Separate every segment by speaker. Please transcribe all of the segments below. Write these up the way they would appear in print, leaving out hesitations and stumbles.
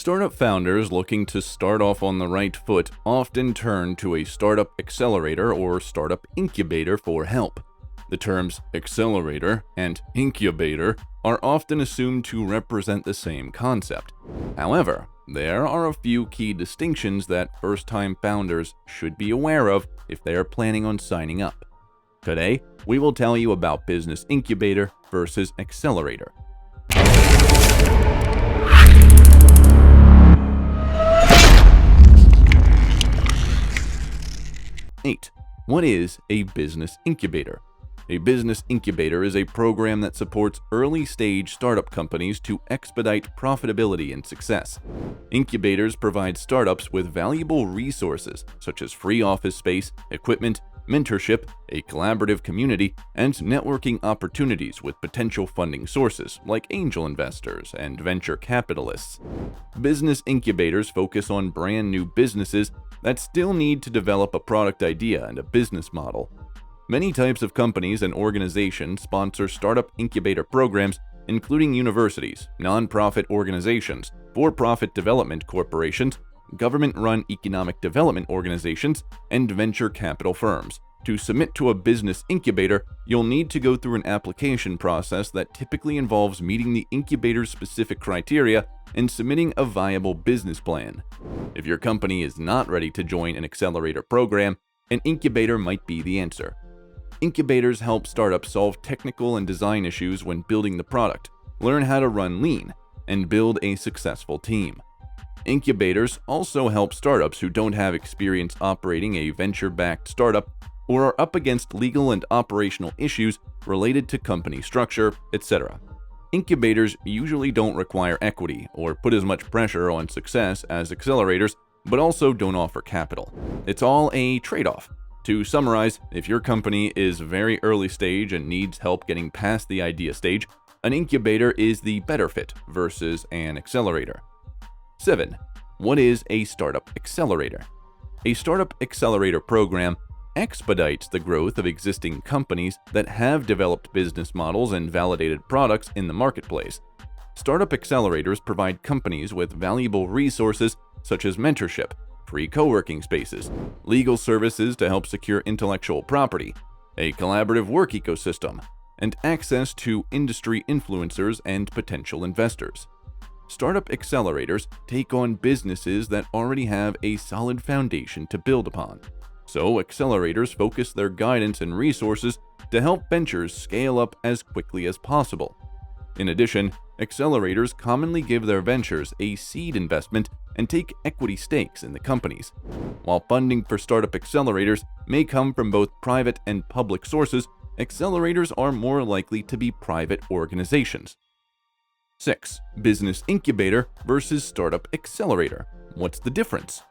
Speaker 1: Startup founders looking to start off on the right foot often turn to a startup accelerator or startup incubator for help. The terms accelerator and incubator are often assumed to represent the same concept. However, there are a few key distinctions that first-time founders should be aware of if they are planning on signing up. Today, we will tell you about business incubator versus accelerator. What is a business incubator? A business incubator is a program that supports early-stage startup companies to expedite profitability and success. Incubators provide startups with valuable resources such as free office space, equipment, mentorship, a collaborative community, and networking opportunities with potential funding sources like angel investors and venture capitalists. Business incubators focus on brand new businesses that still need to develop a product idea and a business model. Many types of companies and organizations sponsor startup incubator programs, including universities, nonprofit organizations, for-profit development corporations, government-run economic development organizations, and venture capital firms. To submit to a business incubator, you'll need to go through an application process that typically involves meeting the incubator's specific criteria and submitting a viable business plan. If your company is not ready to join an accelerator program, an incubator might be the answer. Incubators help startups solve technical and design issues when building the product, learn how to run lean, and build a successful team. Incubators also help startups who don't have experience operating a venture-backed startup or are up against legal and operational issues related to company structure, etc. Incubators usually don't require equity or put as much pressure on success as accelerators, but also don't offer capital. It's all a trade-off. To summarize, if your company is very early stage and needs help getting past the idea stage, an incubator is the better fit versus an accelerator. 7. What is a startup accelerator? A startup accelerator program expedites the growth of existing companies that have developed business models and validated products in the marketplace. Startup accelerators provide companies with valuable resources such as mentorship, free co-working spaces, legal services to help secure intellectual property, a collaborative work ecosystem, and access to industry influencers and potential investors. Startup accelerators take on businesses that already have a solid foundation to build upon. So accelerators focus their guidance and resources to help ventures scale up as quickly as possible. In addition, accelerators commonly give their ventures a seed investment and take equity stakes in the companies. While funding for startup accelerators may come from both private and public sources, accelerators are more likely to be private organizations. 6. Business incubator versus startup accelerator. What's the difference?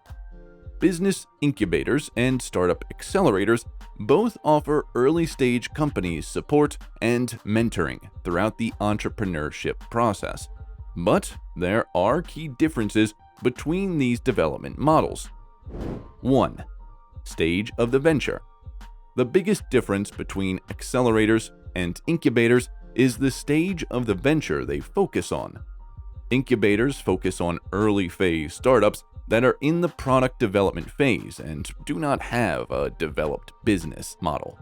Speaker 1: Business incubators and startup accelerators both offer early-stage companies support and mentoring throughout the entrepreneurship process. But there are key differences between these development models. 1. Stage of the venture. The biggest difference between accelerators and incubators is the stage of the venture they focus on. Incubators focus on early-phase startups that are in the product development phase and do not have a developed business model.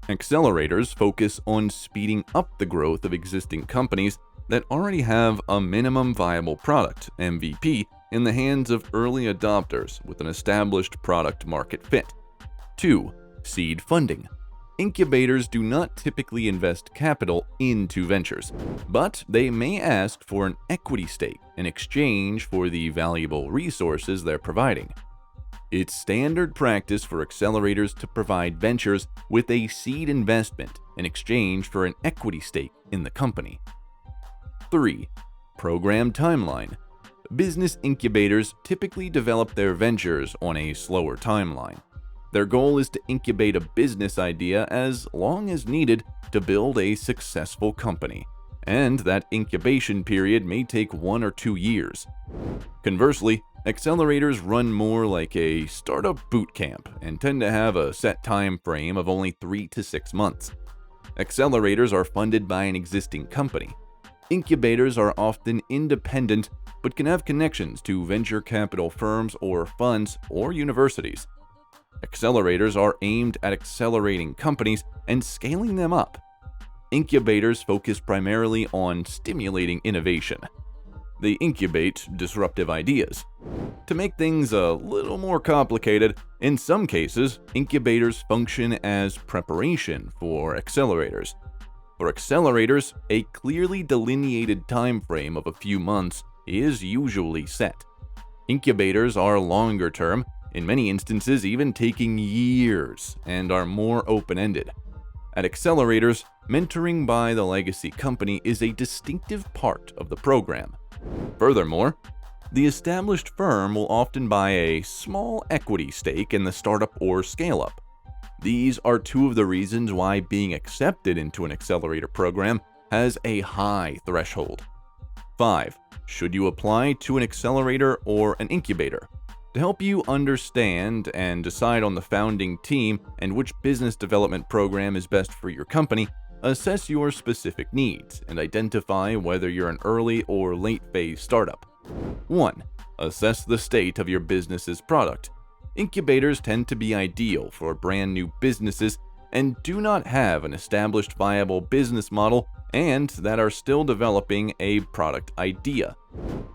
Speaker 1: Accelerators focus on speeding up the growth of existing companies that already have a minimum viable product, MVP, in the hands of early adopters with an established product market fit. 2. Seed funding. Incubators do not typically invest capital into ventures, but they may ask for an equity stake in exchange for the valuable resources they're providing. It's standard practice for accelerators to provide ventures with a seed investment in exchange for an equity stake in the company. 3. Program timeline. Business incubators typically develop their ventures on a slower timeline. Their goal is to incubate a business idea as long as needed to build a successful company, and that incubation period may take 1 or 2 years. Conversely, accelerators run more like a startup boot camp and tend to have a set time frame of only 3 to 6 months. Accelerators are funded by an existing company. Incubators are often independent but can have connections to venture capital firms or funds or universities. Accelerators are aimed at accelerating companies and scaling them up. Incubators focus primarily on stimulating innovation. They incubate disruptive ideas. To make things a little more complicated, in some cases, incubators function as preparation for accelerators. For accelerators, a clearly delineated time frame of a few months is usually set. Incubators are longer term, in many instances even taking years, and are more open-ended. At accelerators, mentoring by the legacy company is a distinctive part of the program. Furthermore, the established firm will often buy a small equity stake in the startup or scale-up. These are two of the reasons why being accepted into an accelerator program has a high threshold. 5. Should you apply to an accelerator or an incubator? To help you understand and decide on the founding team and which business development program is best for your company, assess your specific needs and identify whether you're an early or late phase startup. 1. Assess the state of your business's product. Incubators tend to be ideal for brand new businesses and do not have an established viable business model and that are still developing a product idea.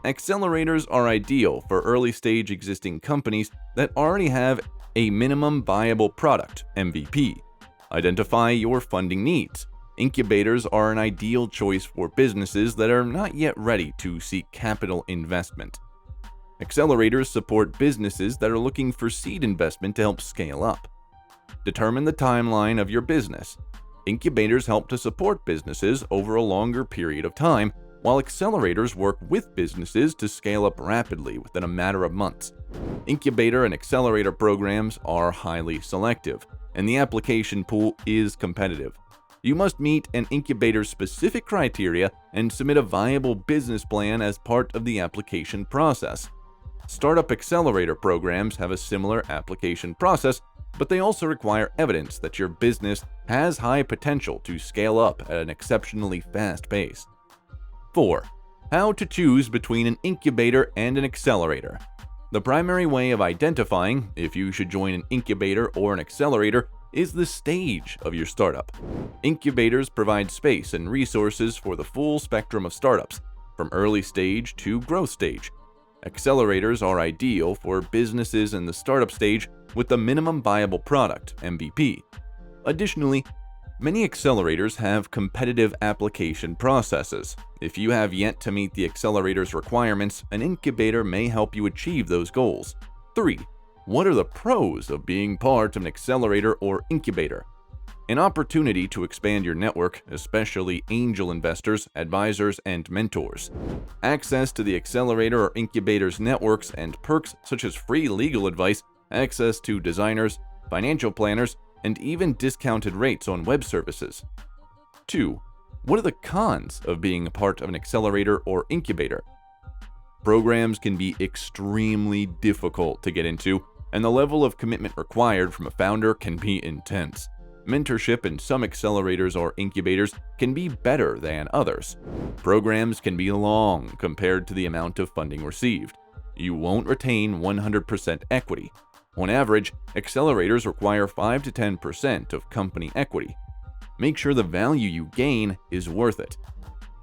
Speaker 1: Accelerators are ideal for early-stage existing companies that already have a minimum viable product (MVP). Identify your funding needs. Incubators are an ideal choice for businesses that are not yet ready to seek capital investment. Accelerators support businesses that are looking for seed investment to help scale up. Determine the timeline of your business. Incubators help to support businesses over a longer period of time, while accelerators work with businesses to scale up rapidly within a matter of months. Incubator and accelerator programs are highly selective, and the application pool is competitive. You must meet an incubator's specific criteria and submit a viable business plan as part of the application process. Startup accelerator programs have a similar application process, but they also require evidence that your business has high potential to scale up at an exceptionally fast pace. 4. How to choose between an incubator and an accelerator. The primary way of identifying if you should join an incubator or an accelerator is the stage of your startup. Incubators provide space and resources for the full spectrum of startups, from early stage to growth stage. Accelerators are ideal for businesses in the startup stage with the minimum viable product (MVP). Additionally, many accelerators have competitive application processes. If you have yet to meet the accelerator's requirements, an incubator may help you achieve those goals. 3. What are the pros of being part of an accelerator or incubator? An opportunity to expand your network, especially angel investors, advisors, and mentors. Access to the accelerator or incubator's networks and perks such as free legal advice, access to designers, financial planners, and even discounted rates on web services. 2. What are the cons of being a part of an accelerator or incubator? Programs can be extremely difficult to get into, and the level of commitment required from a founder can be intense. Mentorship in some accelerators or incubators can be better than others. Programs can be long compared to the amount of funding received. You won't retain 100% equity. On average, accelerators require 5 to 10% of company equity. Make sure the value you gain is worth it.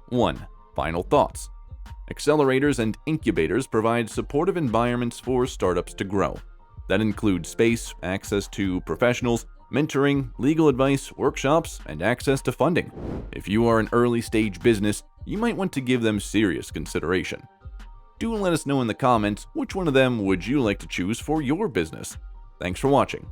Speaker 1: 1. Final thoughts. Accelerators and incubators provide supportive environments for startups to grow. That includes space, access to professionals, mentoring, legal advice, workshops, and access to funding. If you are an early-stage business, you might want to give them serious consideration. Do let us know in the comments which one of them would you like to choose for your business. Thanks for watching.